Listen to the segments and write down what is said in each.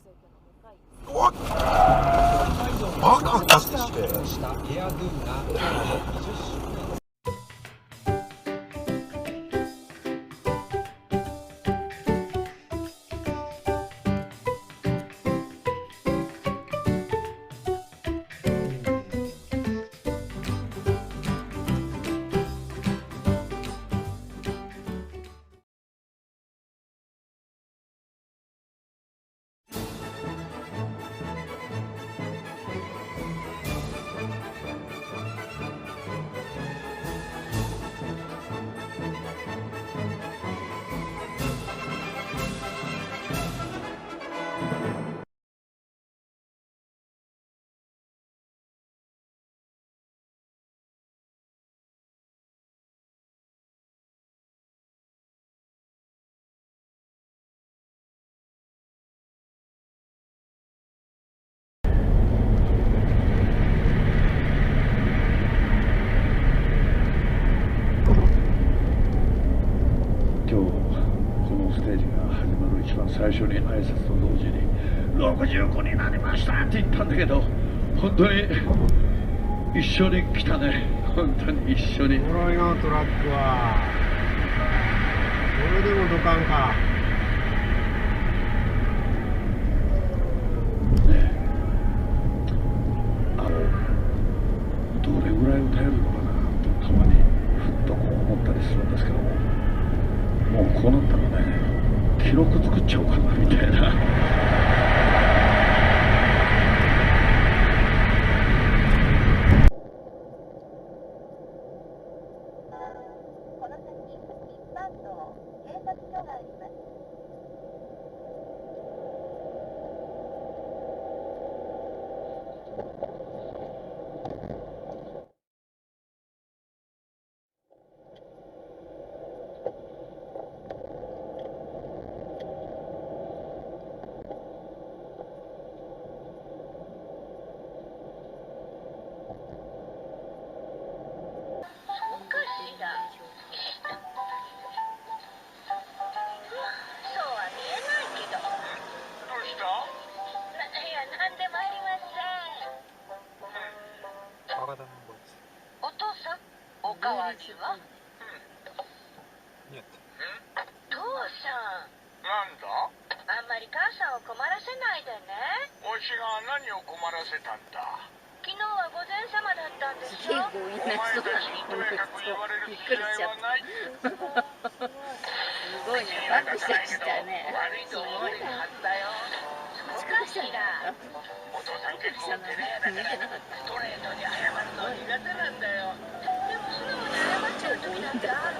おっバカかしてエアドゥンが20周年。最初に挨拶と同時に65になりましたって言ったんだけど、本当に一緒に来たね。本当に一緒に。おもろいなトラックは。これでもドカンかね。どれぐらい歌えるのかなとたまにふっとこう思ったりするんですけども、もうこうなったらね、記録作っちゃおうかなみたいな。この先一般道警察署があります。お父さん、おかわりは？父さん。なんだ？あんまり母さんを困らせないでね。わしが何を困らせたんだ？昨日は御前様だったんでしょ？お前たちにとやかく言われる筋合いはない。すごいね、バックしたりしたね。悪いと思ってるはずだよ。そうかしら。お父さん結構照れ屋だからストレートに謝るの苦手なんだよ。でも素直に謝っちゃう時だってある。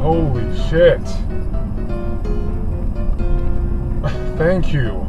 Holy shit. Thank you.